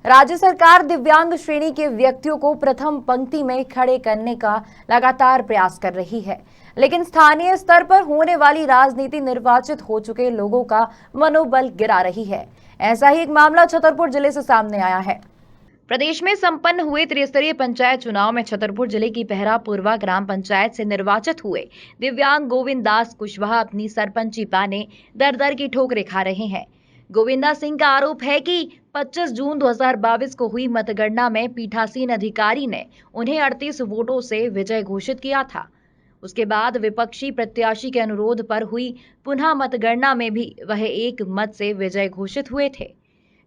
राज्य सरकार दिव्यांग श्रेणी के व्यक्तियों को प्रथम पंक्ति में खड़े करने का लगातार प्रयास कर रही है, लेकिन स्थानीय स्तर पर होने वाली राजनीति निर्वाचित हो चुके लोगों का मनोबल गिरा रही है। ऐसा ही एक मामला छतरपुर जिले से सामने आया है। प्रदेश में संपन्न हुए त्रिस्तरीय पंचायत चुनाव में छतरपुर जिले की पहरापुरवा ग्राम पंचायत से निर्वाचित हुए दिव्यांग गोविंद दास कुशवाहा अपनी सरपंची पाने दर दर की ठोकरें खा रहे हैं। गोविंदा सिंह का आरोप है कि 25 जून 2022 को हुई मतगणना में पीठासीन अधिकारी ने उन्हें 38 वोटों से विजय घोषित किया था। उसके बाद विपक्षी प्रत्याशी के अनुरोध पर हुई पुनः मतगणना में भी वह एक मत से विजय घोषित हुए थे।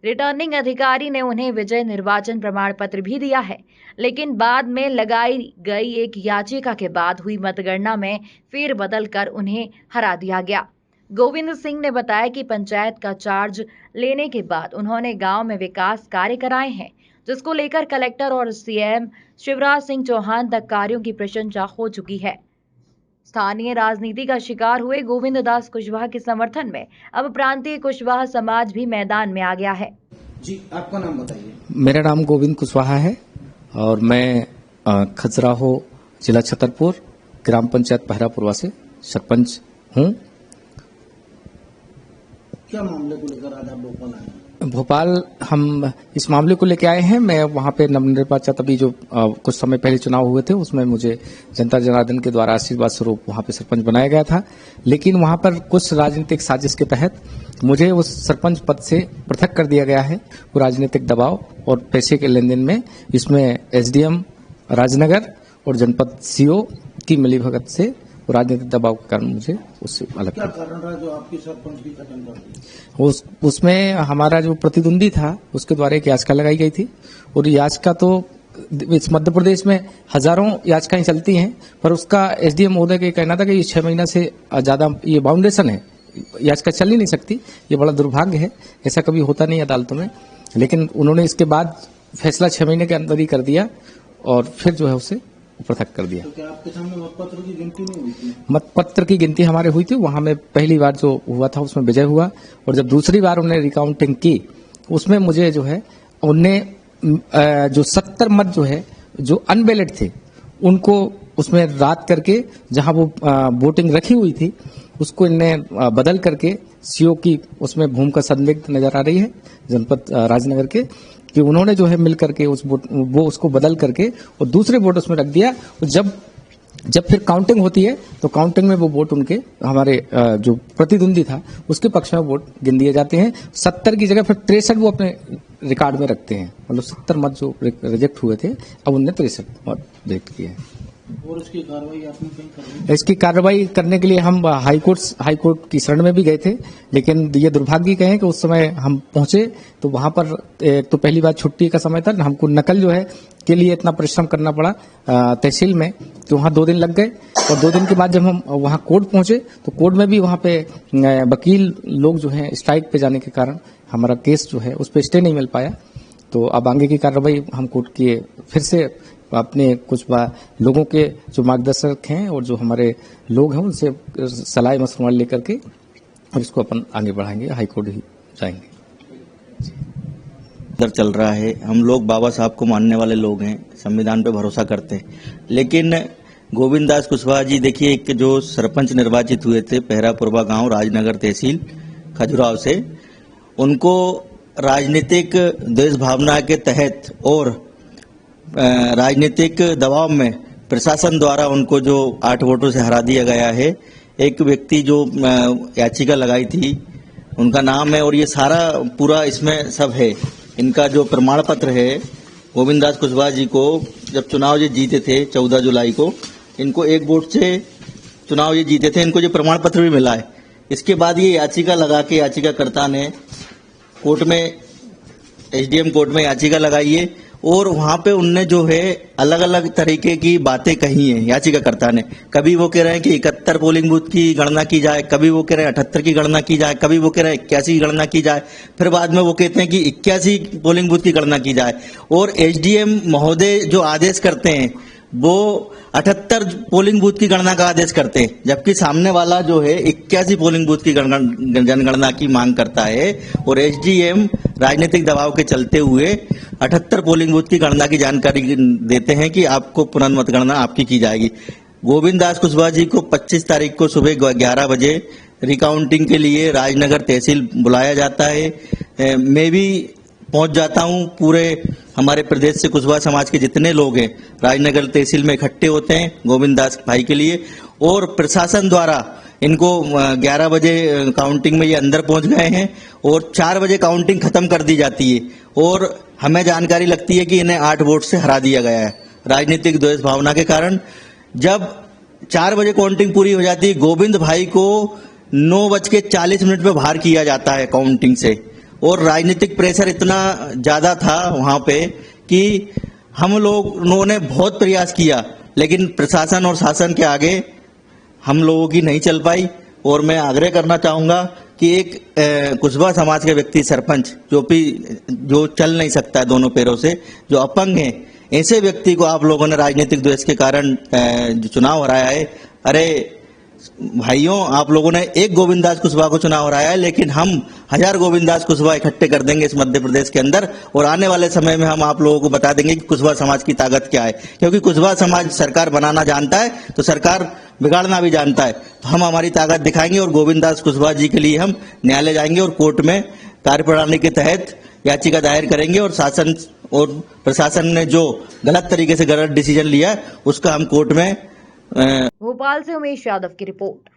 रिटर्निंग अधिकारी ने उन्हें विजय निर्वाचन प्रमाण पत्र भी दिया है, लेकिन बाद में लगाई गई एक याचिका के बाद हुई मतगणना में फेरबदल कर उन्हें हरा दिया गया। गोविंद सिंह ने बताया कि पंचायत का चार्ज लेने के बाद उन्होंने गांव में विकास कार्य कराए हैं, जिसको लेकर कलेक्टर और सीएम शिवराज सिंह चौहान तक कार्यों की प्रशंसा हो चुकी है। स्थानीय राजनीति का शिकार हुए गोविंद दास कुशवाहा के समर्थन में अब प्रांतीय कुशवाहा समाज भी मैदान में आ गया है। जी, आपका नाम बताइए। मेरा नाम गोविंद कुशवाहा है और मैं खजुराहो जिला छतरपुर ग्राम पंचायत पहरापुरवा से सरपंच हूँ। क्या मामले को लेकर आज आप भोपाल आए हैं? भोपाल हम इस मामले को लेकर आए हैं। मैं वहां पे नवनिर्वाचित अभी जो कुछ समय पहले चुनाव हुए थे उसमें मुझे जनता जनार्दन के द्वारा आशीर्वाद स्वरूप वहां पे सरपंच बनाया गया था, लेकिन वहां पर कुछ राजनीतिक साजिश के तहत मुझे उस सरपंच पद से पृथक कर दिया गया है। वो राजनीतिक दबाव और पैसे के लेन देन में इसमें एसडीएम राजनगर और जनपद सीओ की मिलीभगत से राजनीतिक दबाव के कारण मुझे उससे अलग क्या कारण रहा जो आपकी सरपंच की खत्म कर दी? उसमें हमारा जो प्रतिद्वंदी था उसके द्वारा एक याचिका लगाई गई थी और याचिका तो इस मध्य प्रदेश में हजारों याचिकाएं चलती हैं, पर उसका एसडीएम महोदय का कहना था कि ये 6 महीना से ज्यादा ये बाउंडेशन है, याचिका चल ही नहीं सकती। ये बड़ा दुर्भाग्य है, ऐसा कभी होता नहीं अदालतों में। लेकिन उन्होंने इसके बाद फैसला 6 महीने के अंदर ही कर दिया और फिर जो है उसे पृथक कर दिया। तो क्या आपके सामने मतपत्र की गिनती नहीं हुई थी? मतपत्र की गिनती हमारे हुई थी, वहां में पहली बार जो हुआ था उसमें विजय हुआ और जब दूसरी बार उन्होंने रिकाउंटिंग की उसमें मुझे जो है उनने जो 70 मत जो है जो अनबैलेट थे उनको उसमें रात करके जहां वो वोटिंग रखी हुई थी उसको इनने बदल करके सीओ की उसमें भूमिका संदिग्ध नजर आ रही है जनपद राजनगर के, कि उन्होंने जो है मिल करके वो उसको बदल करके और दूसरे वोट उसमें रख दिया। और जब फिर काउंटिंग होती है तो काउंटिंग में वो वोट उनके हमारे जो प्रतिद्वंदी था उसके पक्ष में वोट गिन दिए जाते हैं। 70 की जगह फिर 63 वो अपने रिकॉर्ड में रखते हैं, मतलब 70 मत जो रिजेक्ट हुए थे अब उनने 63 मत रिजेक्ट किए हैं। और इसकी कार्रवाई आपने कहीं कर ली? इसकी कार्रवाई करने के लिए हम हाईकोर्ट की शरण में भी गए थे, लेकिन ये दुर्भाग्य कहें कि उस समय हम पहुंचे तो वहां पर एक तो पहली बार छुट्टी का समय था, हमको नकल जो है के लिए इतना परिश्रम करना पड़ा तहसील में, तो वहां 2 दिन लग गए। और 2 दिन के बाद जब हम वहां कोर्ट पहुंचे तो कोर्ट में भी वहां पे वकील लोग जो है स्ट्राइक पे जाने के कारण हमारा केस जो है उस पर स्टे नहीं मिल पाया। तो अब आगे की कार्रवाई हम कोर्ट किए फिर से अपने कुछ लोगों के जो मार्गदर्शक हैं और जो हमारे लोग हैं उनसे सलाह मशवरा लेकर के और इसको अपन आगे बढ़ाएंगे, हाईकोर्ट ही जाएंगे। चल रहा है, हम लोग बाबा साहब को मानने वाले लोग हैं, संविधान पे भरोसा करते हैं, लेकिन गोविंद दास कुशवाहा जी देखिए एक जो सरपंच निर्वाचित हुए थे पहरापुरवा गांव राजनगर तहसील खजुराहो से, उनको राजनीतिक देश भावना के तहत और राजनीतिक दबाव में प्रशासन द्वारा उनको जो 8 वोटों से हरा दिया गया है। एक व्यक्ति जो याचिका लगाई थी उनका नाम है और ये सारा पूरा इसमें सब है। इनका जो प्रमाण पत्र है गोविंद दास कुशवाहा जी को जब चुनाव ये जीते थे 14 जुलाई को, इनको 1 वोट से चुनाव ये जीते थे, इनको जो प्रमाण पत्र भी मिला है। इसके बाद ये याचिका लगा के याचिकाकर्ता ने कोर्ट में एसडीएम कोर्ट में याचिका लगाई है और वहां पे उनने जो है अलग अलग तरीके की बातें कही हैं याचिकाकर्ता ने। कभी वो कह रहे हैं कि 71 पोलिंग बूथ की गणना की जाए, कभी वो कह रहे हैं 78 की गणना की जाए, कभी वो कह रहे हैं 81 की गणना की जाए, फिर बाद में वो कहते हैं कि 81 पोलिंग बूथ की गणना की जाए। और एसडीएम महोदय जो आदेश करते हैं वो 78 पोलिंग बूथ की गणना का आदेश करते हैं, जबकि सामने वाला जो है 81 पोलिंग बूथ की जनगणना की मांग करता है और एसडीएम राजनीतिक दबाव के चलते हुए 78 पोलिंग बूथ की गणना की जानकारी देते हैं कि आपको पुनर्मतगणना आपकी की जाएगी। गोविंद दास कुशवाहा जी को 25 तारीख को सुबह 11 बजे रिकाउंटिंग के लिए राजनगर तहसील बुलाया जाता है। मैं भी पहुंच जाता हूं। पूरे हमारे प्रदेश से कुशवाहा समाज के जितने लोग हैं राजनगर तहसील में इकट्ठे होते हैं गोविंद दास भाई के लिए, और प्रशासन द्वारा इनको 11 बजे काउंटिंग में ये अंदर पहुंच गए हैं और 4 बजे काउंटिंग खत्म कर दी जाती है और हमें जानकारी लगती है कि इन्हें 8 वोट से हरा दिया गया है राजनीतिक द्वेष भावना के कारण। जब 4 बजे काउंटिंग पूरी हो जाती है, गोविंद भाई को 9:40 पे बाहर किया जाता है काउंटिंग से, और राजनीतिक प्रेशर इतना ज्यादा था वहां पे कि हम लोगों ने बहुत प्रयास किया, लेकिन प्रशासन और शासन के आगे हम लोगों की नहीं चल पाई। और मैं आग्रह करना चाहूंगा कि एक कुशवाहा समाज के व्यक्ति सरपंच जो चल नहीं सकता है दोनों पैरों से, जो अपंग है, ऐसे व्यक्ति को आप लोगों ने राजनीतिक द्वेष के कारण जो चुनाव हराया है। अरे भाइयों, आप लोगों ने एक गोविंद दास कुशवाहा को चुनाव हराया है, लेकिन हम 1000 गोविंद दास कुशवाहा इकट्ठे कर देंगे इस मध्य प्रदेश के अंदर, और आने वाले समय में हम आप लोगों को बता देंगे कि कुशवाहा समाज की ताकत क्या है। क्योंकि कुशवाहा समाज सरकार बनाना जानता है तो सरकार बिगाड़ना भी जानता है। तो हम हमारी ताकत दिखाएंगे और गोविंद दास कुशवाहा जी के लिए हम न्यायालय जाएंगे और कोर्ट में कार्यप्रणाली के तहत याचिका दायर करेंगे, और शासन और प्रशासन ने जो गलत तरीके से गलत डिसीजन लिया है उसका हम कोर्ट में भोपाल से उमेश यादव की रिपोर्ट।